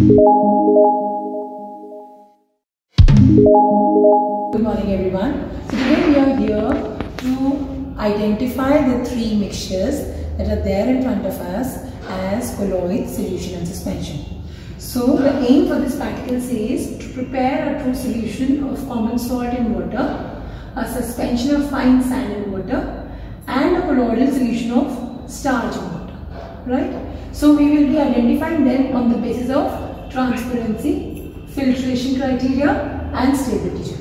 Good morning everyone. So today we are here to identify the three mixtures that are there in front of us as colloid, solution and suspension. So the aim for this practical says to prepare a true solution of common salt in water, a suspension of fine sand in water and a colloidal solution of starch in water. Right? So we will be identifying them on the basis of transparency, filtration criteria and stability.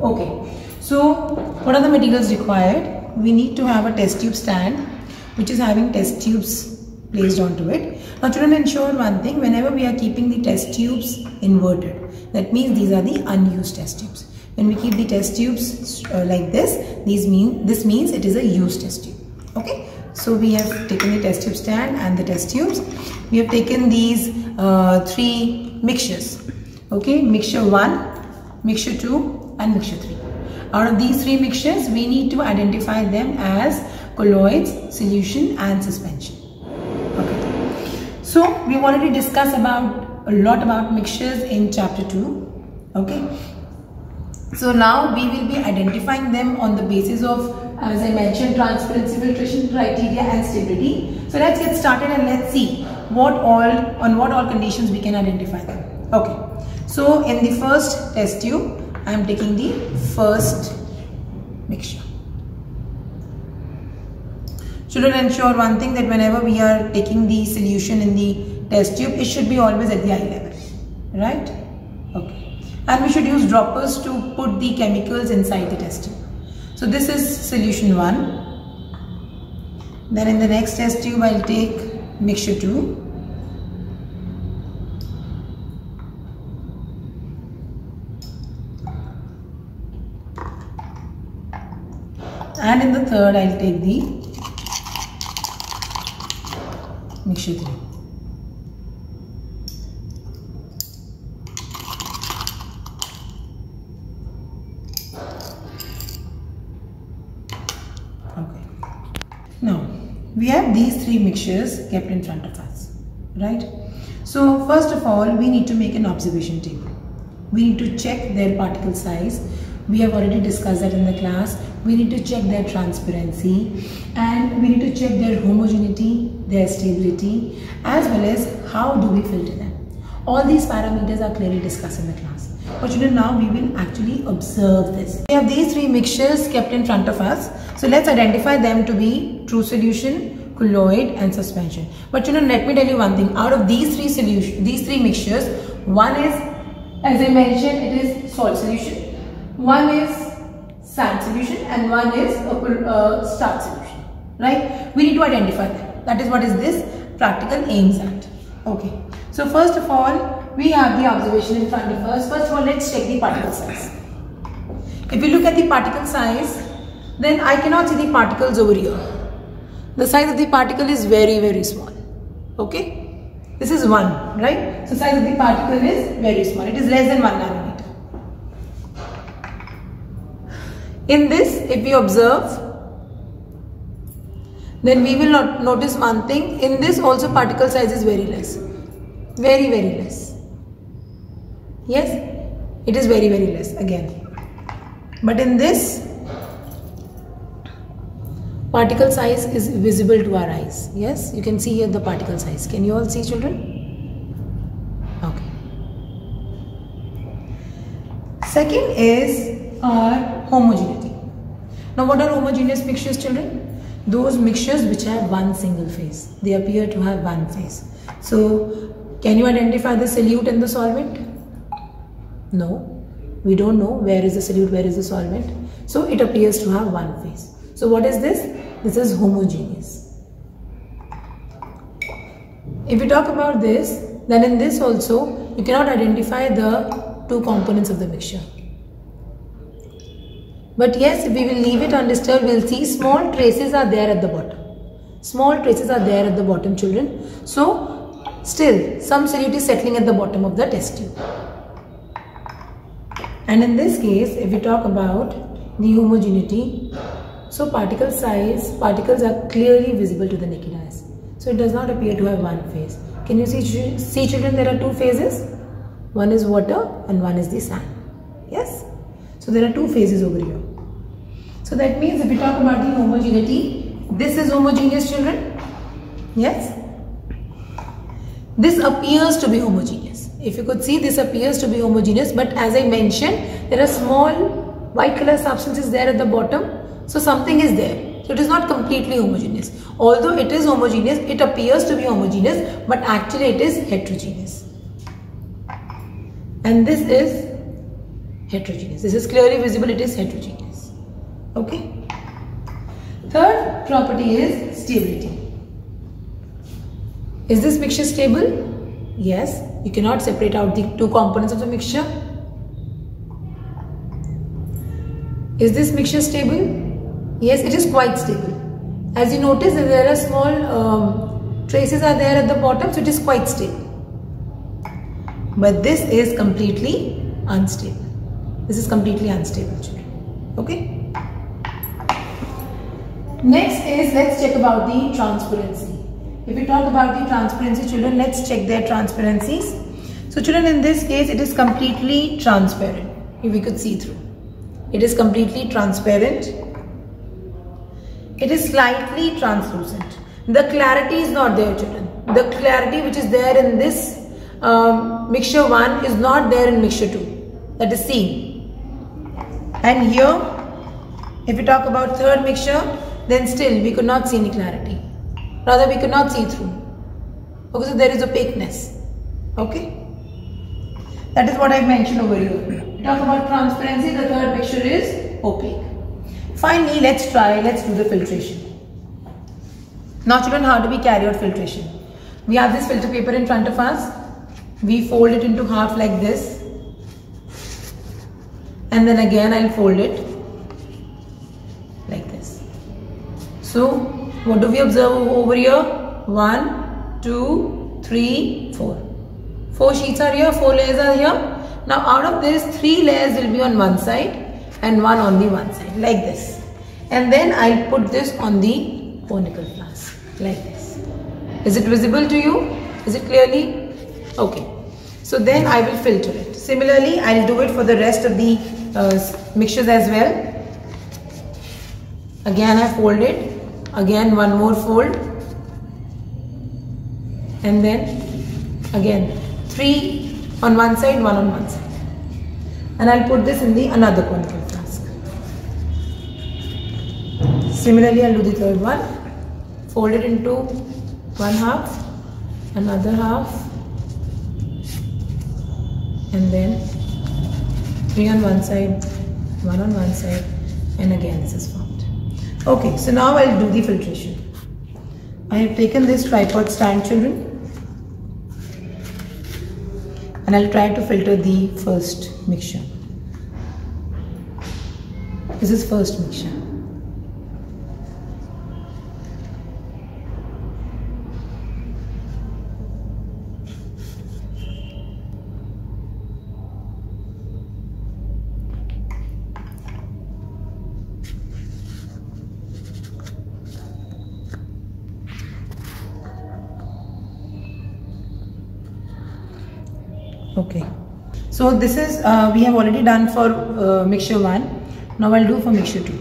Okay, so what are the materials required? We need to have a test tube stand which is having test tubes placed onto it. Now children, ensure one thing: whenever we are keeping the test tubes inverted, that means these are the unused test tubes. When we keep the test tubes like this, this means it is a used test tube. Okay, so we have taken the test tube stand and the test tubes. We have taken these three mixtures. Okay, mixture 1, mixture 2 and mixture 3. Out of these three mixtures, we need to identify them as colloids, solution and suspension. Okay, so we've already discussed a lot about mixtures in chapter 2. Okay, so now we will be identifying them on the basis of, as I mentioned, transparency, filtration criteria and stability. So let's get started and let's see on what all conditions we can identify them. Okay, so in the first test tube, I am taking the first mixture. Children, ensure one thing, that whenever we are taking the solution in the test tube, it should be always at the eye level, right? Okay, and we should use droppers to put the chemicals inside the test tube. So this is solution 1. Then in the next test tube, I'll take mixture 2. And in the third, I'll take the mixture 3. Okay. Now, we have these three mixtures kept in front of us, right? So, first of all, we need to make an observation table. We need to check their particle size. We have already discussed that in the class. We need to check their transparency and we need to check their homogeneity, their stability, as well as how do we filter them. All these parameters are clearly discussed in the class. But children, now we will actually observe this. We have these three mixtures kept in front of us. So let's identify them to be true solution, colloid and suspension. But children, let me tell you one thing. Out of these three mixtures, one is, as I mentioned, it is salt solution. One is sand solution and one is a starch solution, right? We need to identify them. That is what is this practical aims at. Okay, so first of all, we have the observation in front of us. First of all, let's check the particle size. If you look at the particle size, then I cannot see the particles over here. The size of the particle is very, very small. Okay, this is 1, right? So size of the particle is very small. It is less than 1 nanometer. In this, if we observe, then we will not notice one thing. In this also, particle size is very less. Very, very less. Yes, it is very, very less again. But in this, particle size is visible to our eyes. Yes, you can see here the particle size. Can you all see, children? Okay. Second is our homogeneity. Now what are homogeneous mixtures, children? Those mixtures which have one single phase. They appear to have one phase. So can you identify the solute and the solvent? No, we don't know where is the solute, where is the solvent. So it appears to have one phase. So what is this? This is homogeneous. If we talk about this, then in this also you cannot identify the two components of the mixture. But yes, if we will leave it undisturbed, we will see small traces are there at the bottom. Small traces are there at the bottom, children. So, still some solute is settling at the bottom of the test tube. And in this case, if we talk about the homogeneity, so particles are clearly visible to the naked eyes. So it does not appear to have one phase. Can you see children, there are two phases. One is water and one is the sand. Yes? So there are two phases over here. So that means if we talk about the homogeneity, this is homogeneous, children. Yes? This appears to be homogeneous. If you could see, this appears to be homogeneous, but as I mentioned, there are small white color substances there at the bottom. So something is there. So it is not completely homogeneous. Although it is homogeneous, it appears to be homogeneous, but actually it is heterogeneous. And this is heterogeneous. This is clearly visible, it is heterogeneous. Okay. Third property is stability. Is this mixture stable? Yes. You cannot separate out the two components of the mixture. Is this mixture stable? Yes, it is quite stable. As you notice, there are small traces are there at the bottom, so it is quite stable. But this is completely unstable. This is completely unstable, children. Okay. Next is, let's check about the transparency. If we talk about the transparency, children, let's check their transparencies. So children, in this case, it is completely transparent. If we could see through. It is completely transparent. It is slightly translucent. The clarity is not there, children. The clarity which is there in this mixture 1 is not there in mixture 2. That is seen. And here, if we talk about third mixture, then still we could not see any clarity. Rather, we could not see through. Okay, so there is opaqueness. Okay. That is what I mentioned over here. We talk about transparency, the third mixture is opaque. Finally, let's do the filtration. Now children, how do we carry out filtration? We have this filter paper in front of us. We fold it into half like this. And then again I'll fold it like this. So, what do we observe over here? 1, 2, 3, 4. 4 sheets are here, 4 layers are here. Now out of this, 3 layers will be on one side and 1 on the one side, like this. And then I'll put this on the conical flask, like this. Is it visible to you? Is it clearly? Okay. So then I will filter it. Similarly, I'll do it for the rest of the mixtures as well. Again I fold it. Again one more fold. And then again 3 on one side, 1 on one side. And I'll put this in the another conical flask. Similarly, I'll do the third one. Fold it into one half, another half, and then 3 on one side, 1 on one side, and again this is formed. Okay, so now I'll do the filtration. I have taken this tripod stand, children, and I'll try to filter the first mixture. This is first mixture. Okay, so this is we have already done for mixture 1. Now I'll do for mixture 2.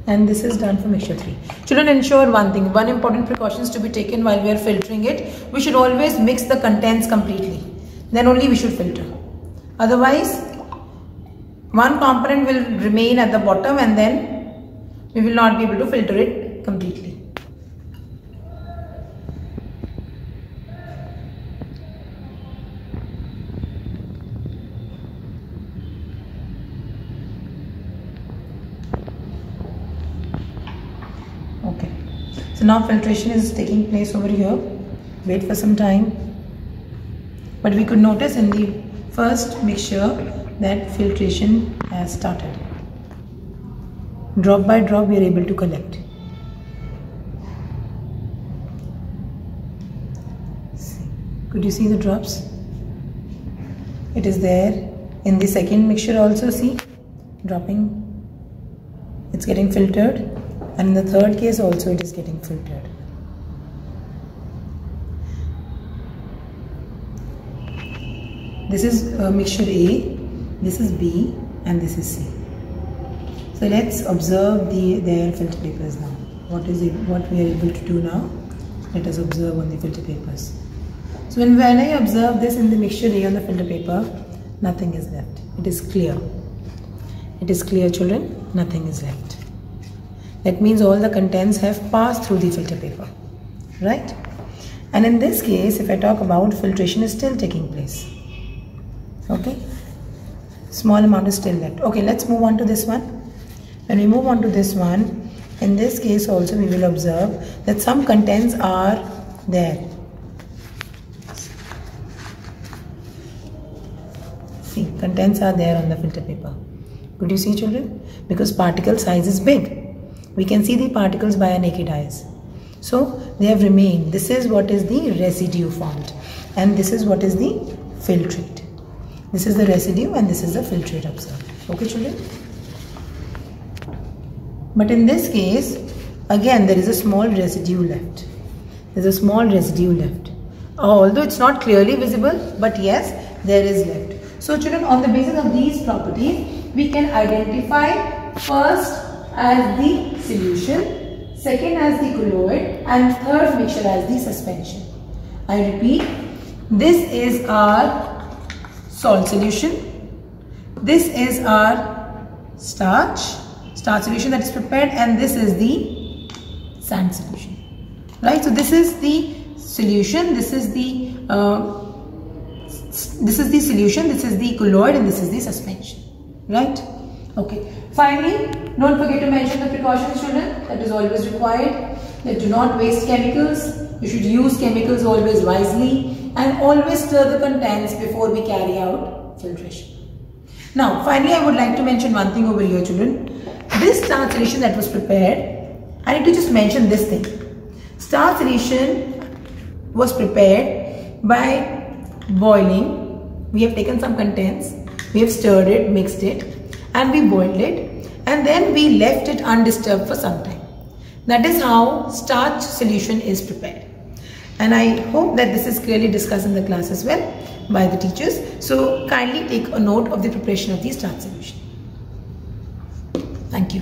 And this is done for mixture 3. Children, ensure one thing, one important precautions to be taken while we are filtering it. We should always mix the contents completely. Then only we should filter. Otherwise, one component will remain at the bottom and then we will not be able to filter it completely. Okay, so now filtration is taking place over here. Wait for some time. But we could notice in the first mixture that filtration has started. Drop by drop we are able to collect. Could you see the drops? It is there in the second mixture also, see. dropping, it's getting filtered, and in the third case also it is getting filtered. This is mixture A, this is B, and this is C. So let's observe their filter papers now. What we are able to do now? Let us observe on the filter papers. So when I observe this in the mixture A on the filter paper, nothing is left. It is clear. It is clear, children. Nothing is left. That means all the contents have passed through the filter paper, right? And in this case, if I talk about, filtration is still taking place. Okay, small amount is still left. Okay, let's move on to this one. When we move on to this one, in this case also we will observe that some contents are there. See, contents are there on the filter paper. Could you see, children? Because particle size is big. We can see the particles by our naked eyes. So they have remained. This is what is the residue formed, and this is what is the filtrate. This is the residue and this is the filtrate observed. Okay, children? But in this case, again there is a small residue left. There is a small residue left. Although it's not clearly visible, but yes, there is left. So children, on the basis of these properties, we can identify first as the solution, second as the colloid, and third mixture as the suspension. I repeat, this is our salt solution, this is our starch solution that is prepared, and this is the sand solution, right? So this is the solution, this is the solution, this is the colloid, and this is the suspension, right? Okay, finally, don't forget to mention the precautions, children, that is always required, that do not waste chemicals. You should use chemicals always wisely, and always stir the contents before we carry out filtration. Now, finally, I would like to mention one thing over here, children. This starch solution that was prepared, I need to just mention this thing. Starch solution was prepared by boiling. We have taken some contents, we have stirred it, mixed it, and we boiled it, and then we left it undisturbed for some time. That is how starch solution is prepared. And I hope that this is clearly discussed in the class as well by the teachers. So kindly take a note of the preparation of the starch solution. Thank you.